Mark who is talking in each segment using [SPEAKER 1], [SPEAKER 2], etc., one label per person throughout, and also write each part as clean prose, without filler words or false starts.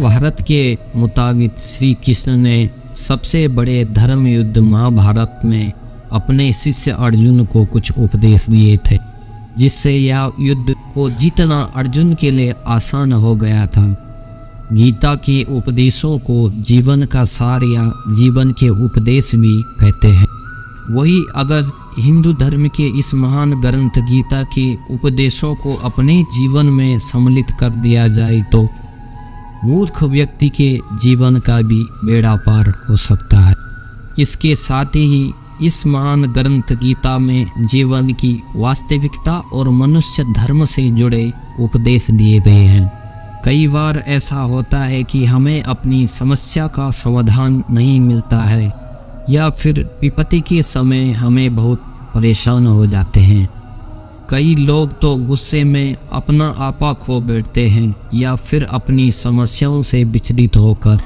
[SPEAKER 1] महाभारत के मुताबिक श्री कृष्ण ने सबसे बड़े धर्म युद्ध महाभारत में अपने शिष्य अर्जुन को कुछ उपदेश दिए थे, जिससे यह युद्ध को जीतना अर्जुन के लिए आसान हो गया था। गीता के उपदेशों को जीवन का सार या जीवन के उपदेश भी कहते हैं। वही अगर हिंदू धर्म के इस महान ग्रंथ गीता के उपदेशों को अपने जीवन में सम्मिलित कर दिया जाए तो मूर्ख व्यक्ति के जीवन का भी बेड़ा पार हो सकता है। इसके साथ ही इस महान ग्रंथ गीता में जीवन की वास्तविकता और मनुष्य धर्म से जुड़े उपदेश दिए गए हैं। कई बार ऐसा होता है कि हमें अपनी समस्या का समाधान नहीं मिलता है या फिर विपत्ति के समय हमें बहुत परेशान हो जाते हैं। कई लोग तो गुस्से में अपना आपा खो बैठते हैं या फिर अपनी समस्याओं से विचलित होकर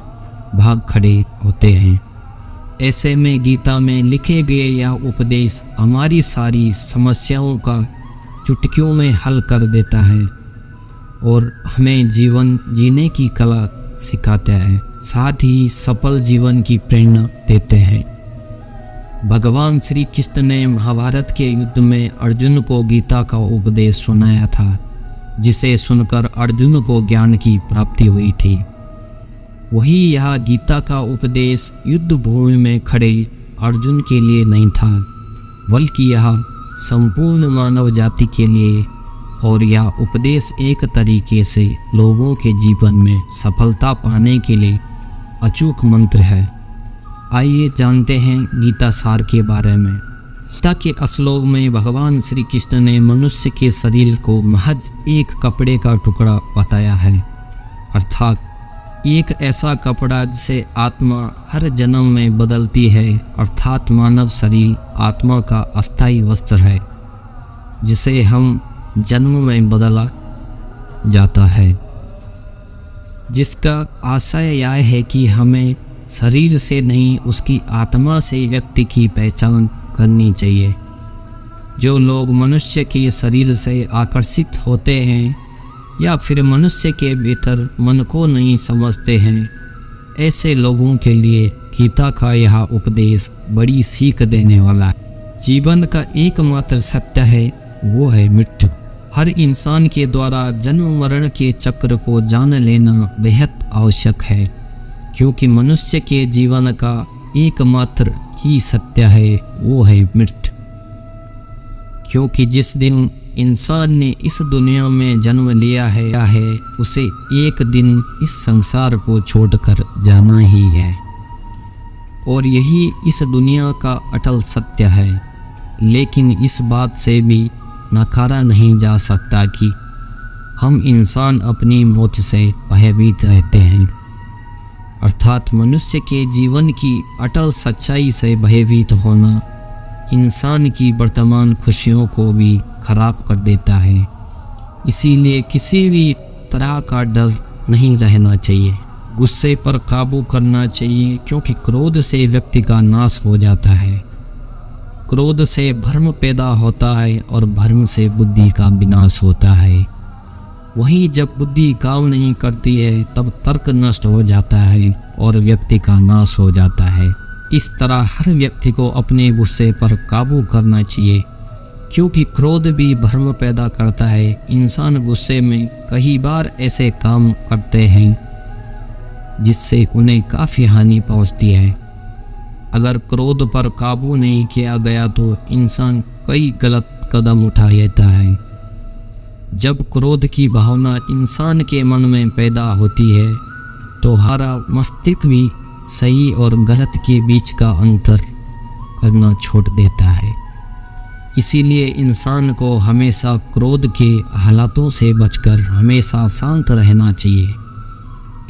[SPEAKER 1] भाग खड़े होते हैं। ऐसे में गीता में लिखे गए यह उपदेश हमारी सारी समस्याओं का चुटकियों में हल कर देता है और हमें जीवन जीने की कला सिखाता है, साथ ही सफल जीवन की प्रेरणा देते हैं। भगवान श्री कृष्ण ने महाभारत के युद्ध में अर्जुन को गीता का उपदेश सुनाया था, जिसे सुनकर अर्जुन को ज्ञान की प्राप्ति हुई थी। वही यह गीता का उपदेश युद्ध भूमि में खड़े अर्जुन के लिए नहीं था, बल्कि यह संपूर्ण मानव जाति के लिए, और यह उपदेश एक तरीके से लोगों के जीवन में सफलता पाने के लिए अचूक मंत्र है। आइए जानते हैं गीता सार के बारे में। गीता के श्लोक में भगवान श्री कृष्ण ने मनुष्य के शरीर को महज एक कपड़े का टुकड़ा बताया है, अर्थात एक ऐसा कपड़ा जिसे आत्मा हर जन्म में बदलती है, अर्थात मानव शरीर आत्मा का अस्थायी वस्त्र है जिसे हम जन्म में बदला जाता है, जिसका आशय यह है कि हमें शरीर से नहीं उसकी आत्मा से व्यक्ति की पहचान करनी चाहिए। जो लोग मनुष्य के शरीर से आकर्षित होते हैं या फिर मनुष्य के भीतर मन को नहीं समझते हैं, ऐसे लोगों के लिए गीता का यह उपदेश बड़ी सीख देने वाला है। जीवन का एकमात्र सत्य है वो है मृत्यु। हर इंसान के द्वारा जन्म मरण के चक्र को जान लेना बेहद आवश्यक है, क्योंकि मनुष्य के जीवन का एकमात्र ही सत्य है वो है मृत्यु। क्योंकि जिस दिन इंसान ने इस दुनिया में जन्म लिया है उसे एक दिन इस संसार को छोड़कर जाना ही है, और यही इस दुनिया का अटल सत्य है। लेकिन इस बात से भी नकारा नहीं जा सकता कि हम इंसान अपनी मौत से भयभीत रहते हैं, अर्थात मनुष्य के जीवन की अटल सच्चाई से भयभीत होना इंसान की वर्तमान खुशियों को भी खराब कर देता है। इसीलिए किसी भी तरह का डर नहीं रहना चाहिए। गुस्से पर काबू करना चाहिए, क्योंकि क्रोध से व्यक्ति का नाश हो जाता है। क्रोध से भ्रम पैदा होता है और भ्रम से बुद्धि का विनाश होता है। वहीं जब बुद्धि काम नहीं करती है तब तर्क नष्ट हो जाता है और व्यक्ति का नाश हो जाता है। इस तरह हर व्यक्ति को अपने गुस्से पर काबू करना चाहिए, क्योंकि क्रोध भी भ्रम पैदा करता है। इंसान गुस्से में कई बार ऐसे काम करते हैं जिससे उन्हें काफ़ी हानि पहुंचती है। अगर क्रोध पर काबू नहीं किया गया तो इंसान कई गलत कदम उठा लेता है। जब क्रोध की भावना इंसान के मन में पैदा होती है तो हमारा मस्तिष्क भी सही और गलत के बीच का अंतर करना छोड़ देता है। इसीलिए इंसान को हमेशा क्रोध के हालातों से बचकर हमेशा शांत रहना चाहिए,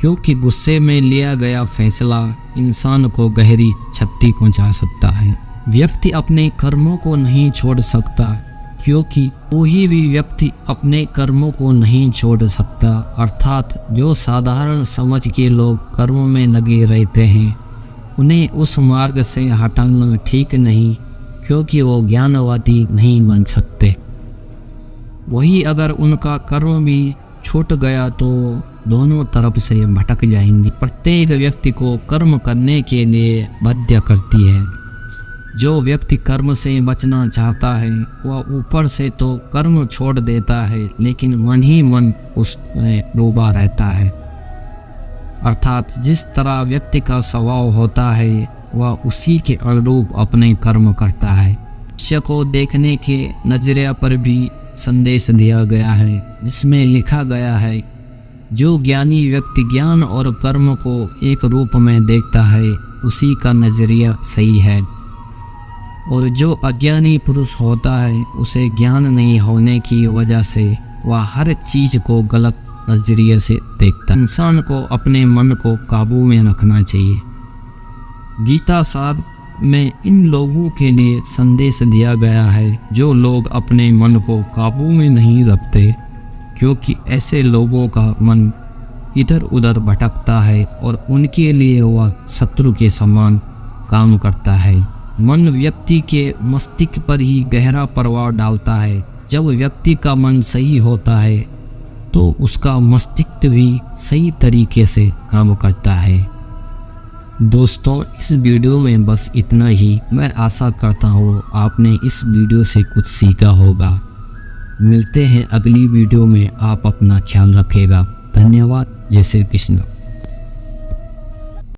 [SPEAKER 1] क्योंकि गुस्से में लिया गया फैसला इंसान को गहरी क्षति पहुंचा सकता है। व्यक्ति अपने कर्मों को नहीं छोड़ सकता, क्योंकि कोई भी व्यक्ति अपने कर्मों को नहीं छोड़ सकता, अर्थात जो साधारण समझ के लोग कर्म में लगे रहते हैं उन्हें उस मार्ग से हटाना ठीक नहीं, क्योंकि वो ज्ञानवादी नहीं बन सकते। वही अगर उनका कर्म भी छूट गया तो दोनों तरफ से भटक जाएंगे। प्रत्येक व्यक्ति को कर्म करने के लिए बाध्य करती है। जो व्यक्ति कर्म से बचना चाहता है वह ऊपर से तो कर्म छोड़ देता है, लेकिन मन ही मन उसमें डूबा रहता है। अर्थात जिस तरह व्यक्ति का स्वभाव होता है वह उसी के अनुरूप अपने कर्म करता है। मनुष्य को देखने के नजरिया पर भी संदेश दिया गया है, जिसमें लिखा गया है, जो ज्ञानी व्यक्ति ज्ञान और कर्म को एक रूप में देखता है उसी का नजरिया सही है, और जो अज्ञानी पुरुष होता है उसे ज्ञान नहीं होने की वजह से वह हर चीज को गलत नजरिए से देखता है। इंसान को अपने मन को काबू में रखना चाहिए। गीता सार में इन लोगों के लिए संदेश दिया गया है जो लोग अपने मन को काबू में नहीं रखते, क्योंकि ऐसे लोगों का मन इधर उधर भटकता है और उनके लिए वह शत्रु के समान काम करता है। मन व्यक्ति के मस्तिष्क पर ही गहरा प्रभाव डालता है। जब व्यक्ति का मन सही होता है तो उसका मस्तिष्क भी सही तरीके से काम करता है। दोस्तों, इस वीडियो में बस इतना ही। मैं आशा करता हूँ आपने इस वीडियो से कुछ सीखा होगा। मिलते हैं अगली वीडियो में। आप अपना ख्याल रखिएगा। धन्यवाद। जय श्री कृष्ण।